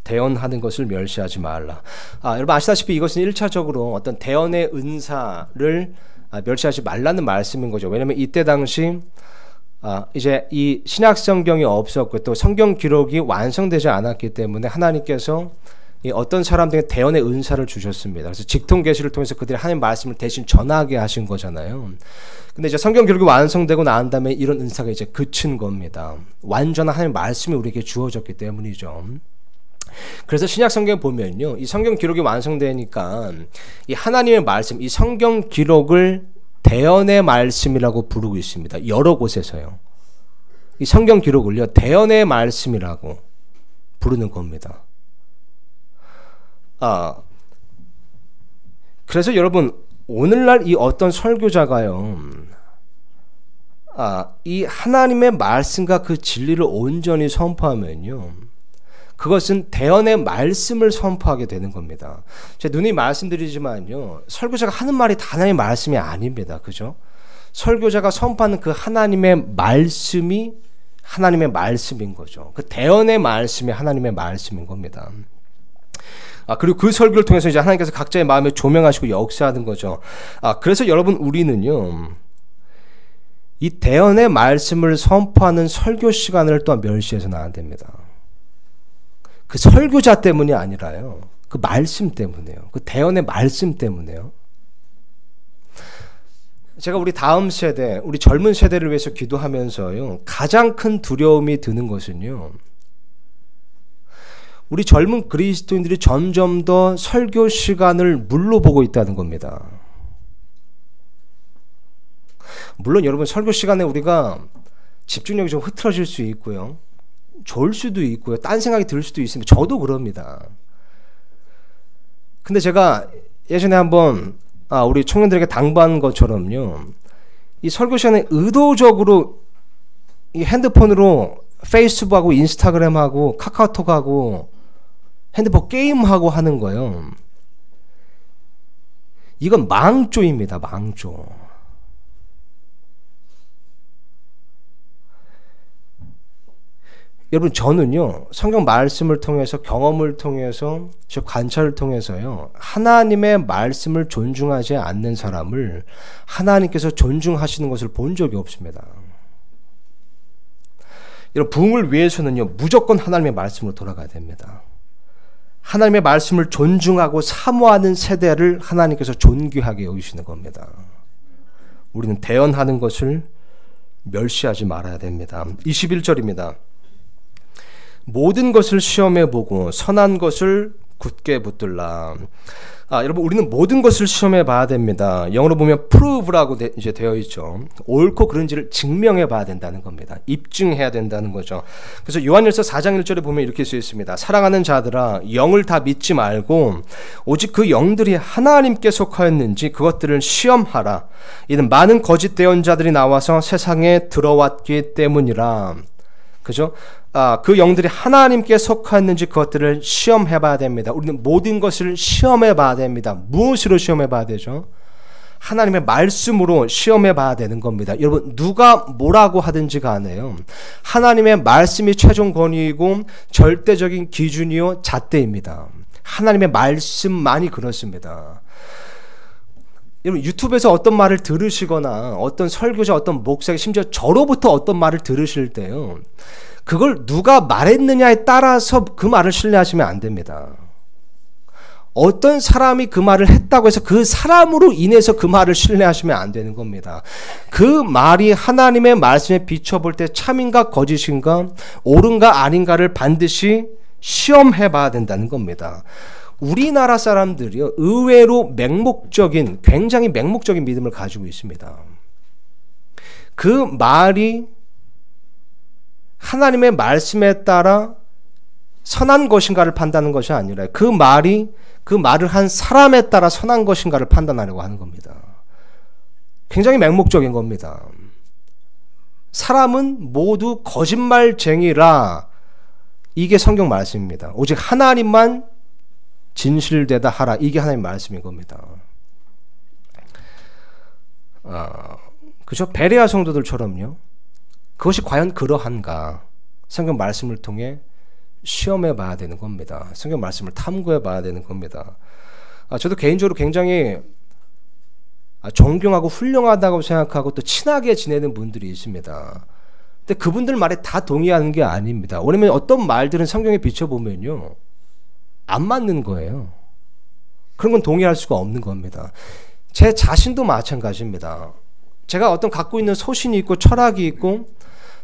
Speaker 1: 대언하는 것을 멸시하지 말라. 여러분 아시다시피 이것은 1차적으로 어떤 대언의 은사를 멸시하지 말라는 말씀인 거죠. 왜냐하면 이때 당시 이제 이 신약 성경이 없었고 또 성경 기록이 완성되지 않았기 때문에 하나님께서 이 어떤 사람들에게 대언의 은사를 주셨습니다. 그래서 직통 계시를 통해서 그들이 하나님 말씀을 대신 전하게 하신 거잖아요. 근데 이제 성경 기록이 완성되고 난 다음에 이런 은사가 이제 그친 겁니다. 완전한 하나님 말씀이 우리에게 주어졌기 때문이죠. 그래서 신약 성경 보면요, 이 성경 기록이 완성되니까 이 하나님의 말씀, 이 성경 기록을 대언의 말씀이라고 부르고 있습니다. 여러 곳에서요. 이 성경 기록을요, 대언의 말씀이라고 부르는 겁니다. 그래서 여러분, 오늘날 이 어떤 설교자가요, 이 하나님의 말씀과 그 진리를 온전히 선포하면요, 그것은 대언의 말씀을 선포하게 되는 겁니다. 제가 누누이 말씀드리지만요, 설교자가 하는 말이 다 하나님의 말씀이 아닙니다. 그죠? 설교자가 선포하는 그 하나님의 말씀이 하나님의 말씀인 거죠. 그 대언의 말씀이 하나님의 말씀인 겁니다. 그리고 그 설교를 통해서 이제 하나님께서 각자의 마음에 조명하시고 역사하는 거죠. 그래서 여러분, 우리는요, 이 대언의 말씀을 선포하는 설교 시간을 또한 멸시해서는 안 됩니다. 그 설교자 때문이 아니라요, 그 말씀 때문에요. 그 대언의 말씀 때문에요. 제가 우리 다음 세대, 우리 젊은 세대를 위해서 기도하면서요, 가장 큰 두려움이 드는 것은요, 우리 젊은 그리스도인들이 점점 더 설교 시간을 물로 보고 있다는 겁니다. 물론 여러분, 설교 시간에 우리가 집중력이 좀 흐트러질 수 있고요, 좋을 수도 있고요, 딴 생각이 들 수도 있습니다. 저도 그럽니다. 근데 제가 예전에 한번 우리 청년들에게 당부한 것처럼요, 이 설교 시간에 의도적으로 이 핸드폰으로 페이스북하고 인스타그램하고 카카오톡하고 핸드폰 게임하고 하는 거예요. 이건 망조입니다. 망조. 여러분, 저는요, 성경 말씀을 통해서, 경험을 통해서, 관찰을 통해서요, 하나님의 말씀을 존중하지 않는 사람을 하나님께서 존중하시는 것을 본 적이 없습니다. 여러분, 부흥을 위해서는요, 무조건 하나님의 말씀으로 돌아가야 됩니다. 하나님의 말씀을 존중하고 사모하는 세대를 하나님께서 존귀하게 여기시는 겁니다. 우리는 대언하는 것을 멸시하지 말아야 됩니다. 21절입니다. 모든 것을 시험해보고 선한 것을 굳게 붙들라. 여러분, 우리는 모든 것을 시험해 봐야 됩니다. 영어로 보면 prove라고 이제 되어 있죠. 옳고 그른지를 증명해 봐야 된다는 겁니다. 입증해야 된다는 거죠. 그래서 요한일서 4장 1절에 보면 이렇게 쓰여 있습니다. 사랑하는 자들아, 영을 다 믿지 말고 오직 그 영들이 하나님께 속하였는지 그것들을 시험하라. 이는 많은 거짓 대언자들이 나와서 세상에 들어왔기 때문이라. 그죠? 그 영들이 하나님께 속하였는지 그것들을 시험해 봐야 됩니다. 우리는 모든 것을 시험해 봐야 됩니다. 무엇으로 시험해 봐야 되죠? 하나님의 말씀으로 시험해 봐야 되는 겁니다. 여러분, 누가 뭐라고 하든지 간에요, 하나님의 말씀이 최종 권위이고 절대적인 기준이요 잣대입니다. 하나님의 말씀만이 그렇습니다. 여러분, 유튜브에서 어떤 말을 들으시거나 어떤 설교자, 어떤 목사가, 심지어 저로부터 어떤 말을 들으실 때요, 그걸 누가 말했느냐에 따라서 그 말을 신뢰하시면 안 됩니다. 어떤 사람이 그 말을 했다고 해서 그 사람으로 인해서 그 말을 신뢰하시면 안 되는 겁니다. 그 말이 하나님의 말씀에 비춰볼 때 참인가 거짓인가, 옳은가 아닌가를 반드시 시험해 봐야 된다는 겁니다. 우리나라 사람들이요, 의외로 굉장히 맹목적인 믿음을 가지고 있습니다. 그 말이 하나님의 말씀에 따라 선한 것인가를 판단하는 것이 아니라 그 말을 한 사람에 따라 선한 것인가를 판단하려고 하는 겁니다. 굉장히 맹목적인 겁니다. 사람은 모두 거짓말쟁이라, 이게 성경 말씀입니다. 오직 하나님만 진실되다 하라, 이게 하나님의 말씀인 겁니다. 그죠? 베레아 성도들처럼요, 그것이 과연 그러한가, 성경 말씀을 통해 시험해 봐야 되는 겁니다. 성경 말씀을 탐구해 봐야 되는 겁니다. 저도 개인적으로 굉장히 존경하고 훌륭하다고 생각하고 또 친하게 지내는 분들이 있습니다. 근데 그분들 말에 다 동의하는 게 아닙니다. 왜냐면 어떤 말들은 성경에 비춰보면요, 안 맞는 거예요. 그런 건 동의할 수가 없는 겁니다. 제 자신도 마찬가지입니다. 제가 어떤 갖고 있는 소신이 있고 철학이 있고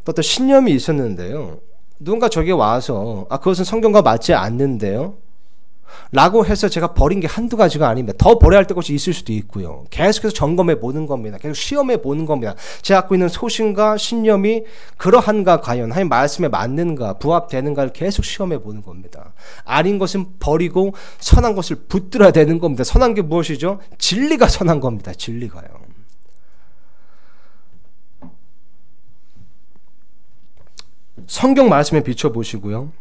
Speaker 1: 또 어떤 신념이 있었는데요, 누군가 저에게 와서 그것은 성경과 맞지 않는데요, 라고 해서 제가 버린 게 한두 가지가 아닙니다. 더 버려야 할 것이 있을 수도 있고요. 계속해서 점검해 보는 겁니다. 계속 시험해 보는 겁니다. 제가 갖고 있는 소신과 신념이 그러한가, 과연 하나님 말씀에 맞는가, 부합되는가를 계속 시험해 보는 겁니다. 아닌 것은 버리고 선한 것을 붙들어야 되는 겁니다. 선한 게 무엇이죠? 진리가 선한 겁니다. 진리가요. 성경 말씀에 비춰보시고요.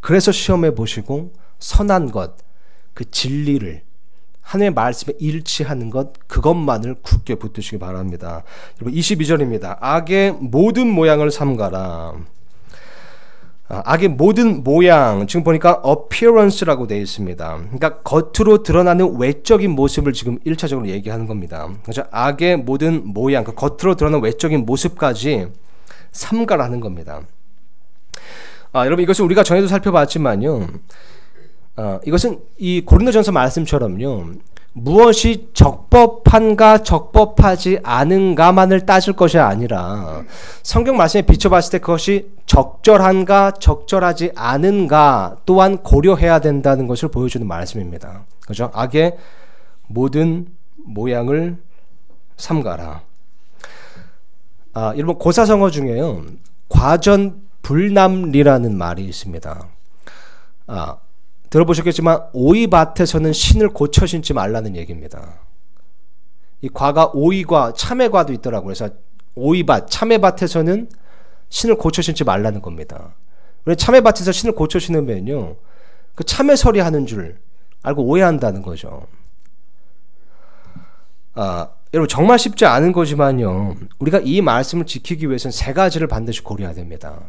Speaker 1: 그래서 시험해 보시고 선한 것, 그 진리를 하나님의 말씀에 일치하는 것, 그것만을 굳게 붙드시기 바랍니다. 여러분 22절입니다. 악의 모든 모양을 삼가라. 악의 모든 모양, 지금 보니까 appearance라고 되어 있습니다. 그러니까 겉으로 드러나는 외적인 모습을 지금 1차적으로 얘기하는 겁니다. 그래서 악의 모든 모양, 그 겉으로 드러나는 외적인 모습까지 삼가라는 겁니다. 여러분 이것은 우리가 전에도 살펴봤지만요. 이것은 이 고린도전서 말씀처럼요. 무엇이 적법한가 적법하지 않은가만을 따질 것이 아니라 성경 말씀에 비춰봤을 때 그것이 적절한가 적절하지 않은가 또한 고려해야 된다는 것을 보여주는 말씀입니다. 그죠? 악의 모든 모양을 삼가라. 여러분 고사성어 중에요. 과전불남리라는 말이 있습니다. 들어보셨겠지만 오이밭에서는 신을 고쳐 신지 말라는 얘기입니다. 이 과가 오이과 참외과도 있더라고요. 그래서 오이밭, 참외밭에서는 신을 고쳐 신지 말라는 겁니다. 왜 참외밭에서 신을 고쳐 신으면요, 그 참외설이 하는 줄 알고 오해한다는 거죠. 여러분 정말 쉽지 않은 거지만요, 우리가 이 말씀을 지키기 위해서는 세 가지를 반드시 고려해야 됩니다.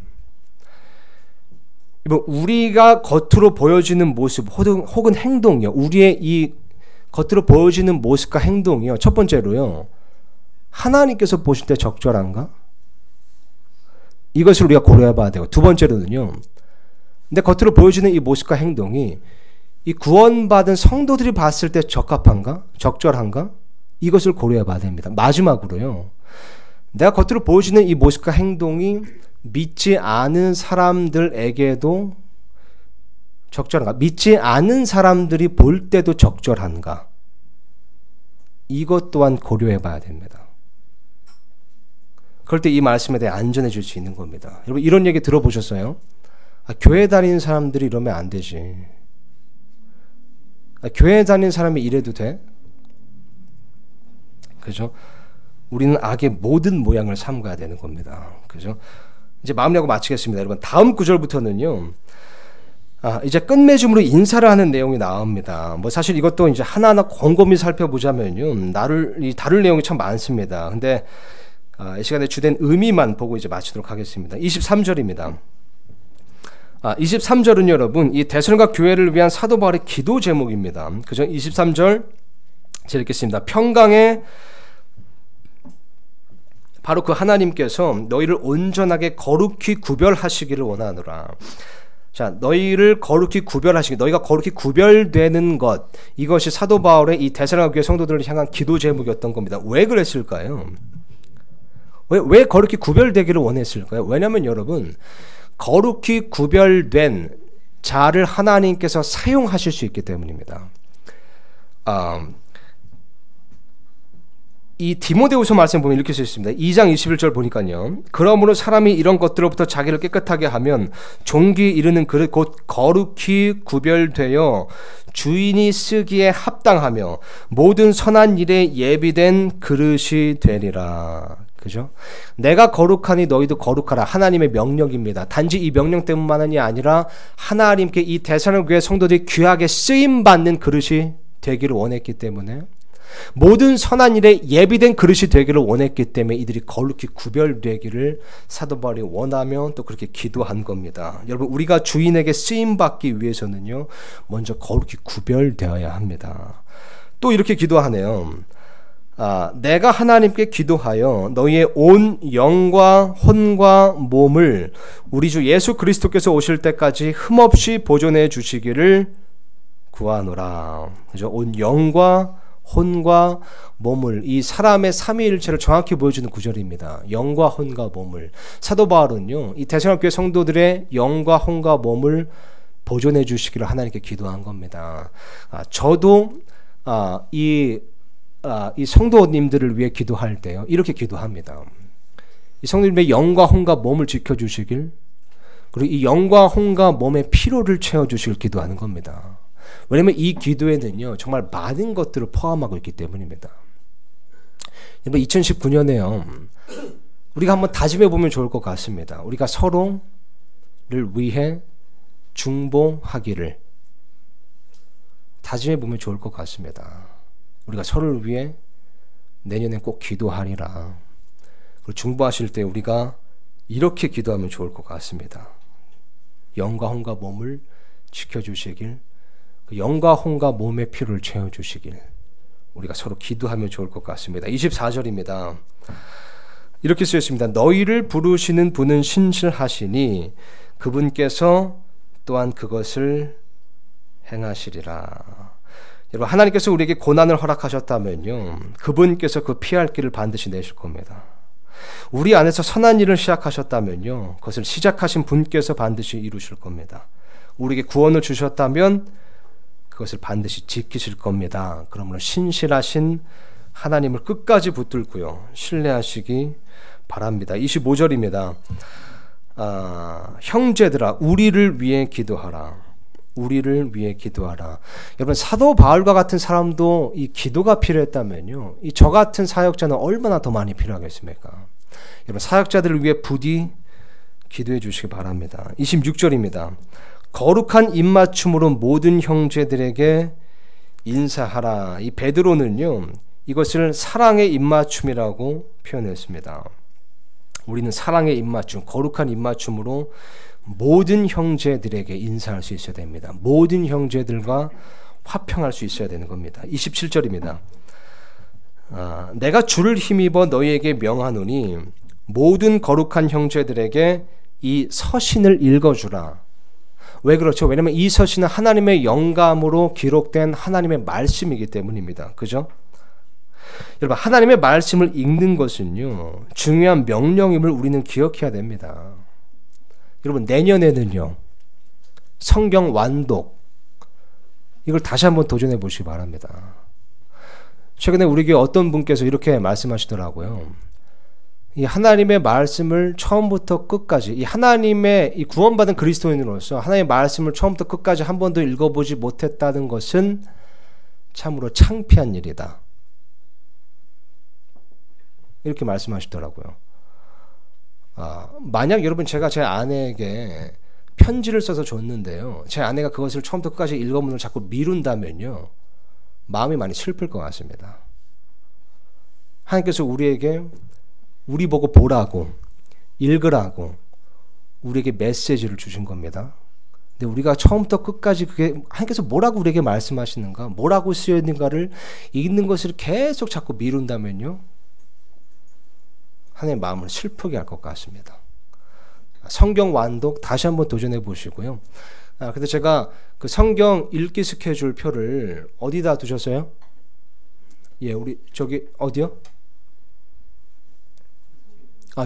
Speaker 1: 우리가 겉으로 보여지는 모습 혹은 행동이요, 우리의 이 겉으로 보여지는 모습과 행동이요, 첫 번째로요, 하나님께서 보실 때 적절한가? 이것을 우리가 고려해 봐야 되고, 두 번째로는요, 내 겉으로 보여지는 이 모습과 행동이 이 구원받은 성도들이 봤을 때 적합한가? 적절한가? 이것을 고려해 봐야 됩니다. 마지막으로요, 내가 겉으로 보여지는 이 모습과 행동이 믿지 않은 사람들에게도 적절한가? 믿지 않은 사람들이 볼 때도 적절한가? 이것 또한 고려해 봐야 됩니다. 그럴 때 이 말씀에 대해 안전해질 수 있는 겁니다. 여러분 이런 얘기 들어보셨어요? 교회 다니는 사람들이 이러면 안 되지. 교회 다니는 사람이 이래도 돼? 그죠? 우리는 악의 모든 모양을 삼가야 되는 겁니다. 그죠? 이제 마무리하고 마치겠습니다. 여러분 다음 구절부터는요, 이제 끝맺음으로 인사를 하는 내용이 나옵니다. 뭐 사실 이것도 이제 하나하나 곰곰이 살펴보자면요, 다룰 내용이 참 많습니다. 근데 이 시간에 주된 의미만 보고 이제 마치도록 하겠습니다. 23절입니다. 23절은 여러분 이 데살로니가 교회를 위한 사도 바울의 기도 제목입니다. 그죠? 23절 제가 읽겠습니다. 평강에 바로 그 하나님께서 너희를 온전하게 거룩히 구별하시기를 원하노라. 자, 너희를 거룩히 구별하시기, 너희가 거룩히 구별되는 것, 이것이 사도 바울의 이 데살로니가 교회 성도들을 향한 기도 제목이었던 겁니다. 왜 그랬을까요? 왜 거룩히 구별되기를 원했을까요? 왜냐하면 여러분, 거룩히 구별된 자를 하나님께서 사용하실 수 있기 때문입니다. 이 디모데후서 말씀 보면 이렇게 써 있습니다. 2장 21절 보니까요. 그러므로 사람이 이런 것들로부터 자기를 깨끗하게 하면 종기에 이르는 그릇 곧 거룩히 구별되어 주인이 쓰기에 합당하며 모든 선한 일에 예비된 그릇이 되리라. 그죠? 내가 거룩하니 너희도 거룩하라. 하나님의 명령입니다. 단지 이 명령 때문만이 아니라 하나님께 이 데살로니가 교회 성도들이 귀하게 쓰임받는 그릇이 되기를 원했기 때문에, 모든 선한 일에 예비된 그릇이 되기를 원했기 때문에 이들이 거룩히 구별되기를 사도 바울이 원하며 또 그렇게 기도한 겁니다. 여러분 우리가 주인에게 쓰임받기 위해서는요, 먼저 거룩히 구별되어야 합니다. 또 이렇게 기도하네요. 내가 하나님께 기도하여 너희의 온 영과 혼과 몸을 우리 주 예수 그리스도께서 오실 때까지 흠없이 보존해 주시기를 구하노라. 그죠? 온 영과 혼과 몸을, 이 사람의 삼위일체를 정확히 보여주는 구절입니다. 영과 혼과 몸을. 사도 바울은요, 이 데살로니가 교회 성도들의 영과 혼과 몸을 보존해 주시기를 하나님께 기도한 겁니다. 저도 이 성도님들을 위해 기도할 때요, 이렇게 기도합니다. 이 성도님의 영과 혼과 몸을 지켜주시길, 그리고 이 영과 혼과 몸의 피로를 채워주시길 기도하는 겁니다. 왜냐하면 이 기도에는요, 정말 많은 것들을 포함하고 있기 때문입니다. 2019년에요, 우리가 한번 다짐해 보면 좋을 것 같습니다. 우리가 서로를 위해 중보하기를 다짐해 보면 좋을 것 같습니다. 우리가 서로를 위해 내년엔 꼭 기도하리라. 그리고 중보하실 때 우리가 이렇게 기도하면 좋을 것 같습니다. 영과 혼과 몸을 지켜주시길, 영과 혼과 몸의 피로를 채워주시길, 우리가 서로 기도하면 좋을 것 같습니다. 24절입니다. 이렇게 쓰였습니다. 너희를 부르시는 분은 신실하시니 그분께서 또한 그것을 행하시리라. 여러분, 하나님께서 우리에게 고난을 허락하셨다면요, 그분께서 그 피할 길을 반드시 내실 겁니다. 우리 안에서 선한 일을 시작하셨다면요, 그것을 시작하신 분께서 반드시 이루실 겁니다. 우리에게 구원을 주셨다면 그것을 반드시 지키실 겁니다. 그러므로 신실하신 하나님을 끝까지 붙들고요, 신뢰하시기 바랍니다. 25절입니다. 형제들아, 우리를 위해 기도하라. 우리를 위해 기도하라. 여러분, 사도 바울과 같은 사람도 이 기도가 필요했다면요, 이 저 같은 사역자는 얼마나 더 많이 필요하겠습니까? 여러분, 사역자들을 위해 부디 기도해 주시기 바랍니다. 26절입니다. 거룩한 입맞춤으로 모든 형제들에게 인사하라. 이 베드로는요, 이것을 사랑의 입맞춤이라고 표현했습니다. 우리는 사랑의 입맞춤, 거룩한 입맞춤으로 모든 형제들에게 인사할 수 있어야 됩니다. 모든 형제들과 화평할 수 있어야 되는 겁니다. 27절입니다. 내가 주를 힘입어 너희에게 명하노니 모든 거룩한 형제들에게 이 서신을 읽어주라. 왜 그렇죠? 왜냐하면 이 서신은 하나님의 영감으로 기록된 하나님의 말씀이기 때문입니다. 그죠? 여러분, 하나님의 말씀을 읽는 것은요, 중요한 명령임을 우리는 기억해야 됩니다. 여러분, 내년에는요, 성경 완독, 이걸 다시 한번 도전해 보시기 바랍니다. 최근에 우리 교회 어떤 분께서 이렇게 말씀하시더라고요. 이 하나님의 말씀을 처음부터 끝까지, 이 하나님의 이 구원받은 그리스도인으로서 하나님의 말씀을 처음부터 끝까지 한 번도 읽어보지 못했다는 것은 참으로 창피한 일이다. 이렇게 말씀하시더라고요. 만약 여러분, 제가 제 아내에게 편지를 써서 줬는데요, 제 아내가 그것을 처음부터 끝까지 읽어보는 자꾸 미룬다면요, 마음이 많이 슬플 것 같습니다. 하나님께서 우리에게, 우리 보고 보라고, 읽으라고 우리에게 메시지를 주신 겁니다. 근데 우리가 처음부터 끝까지 그게 하나님께서 뭐라고 우리에게 말씀하시는가, 뭐라고 쓰여 있는가를 읽는 것을 계속 자꾸 미룬다면요, 하나님의 마음을 슬프게 할 것 같습니다. 성경 완독 다시 한번 도전해 보시고요. 근데 제가 그 성경 읽기 스케줄 표를 어디다 두셨어요? 예, 우리 저기 어디요?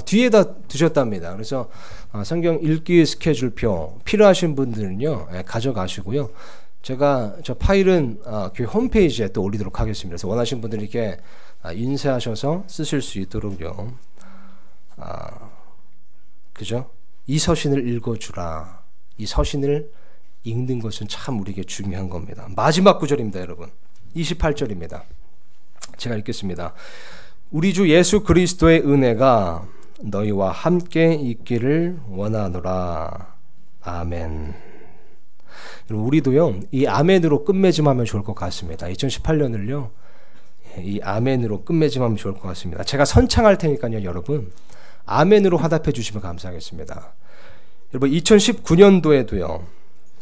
Speaker 1: 뒤에다 두셨답니다. 그래서 성경 읽기 스케줄 표 필요하신 분들은요, 가져가시고요. 제가 저 파일은 교회 홈페이지에 또 올리도록 하겠습니다. 그래서 원하시는 분들이 이렇게 인쇄하셔서 쓰실 수 있도록요. 그죠? 이 서신을 읽어주라. 이 서신을 읽는 것은 참 우리에게 중요한 겁니다. 마지막 구절입니다, 여러분. 28절입니다. 제가 읽겠습니다. 우리 주 예수 그리스도의 은혜가 너희와 함께 있기를 원하노라. 아멘. 우리도요, 이 아멘으로 끝맺음하면 좋을 것 같습니다. 2018년을요, 이 아멘으로 끝맺음하면 좋을 것 같습니다. 제가 선창할 테니까요, 여러분, 아멘으로 화답해 주시면 감사하겠습니다. 여러분, 2019년도에도요,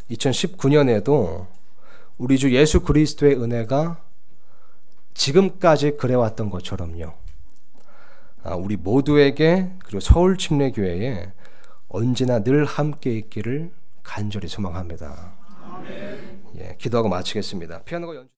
Speaker 1: 2019년에도 우리 주 예수 그리스도의 은혜가 지금까지 그래왔던 것처럼요, 우리 모두에게, 그리고 서울침례교회에 언제나 늘 함께 있기를 간절히 소망합니다. 예, 기도하고 마치겠습니다. 피아노가 연주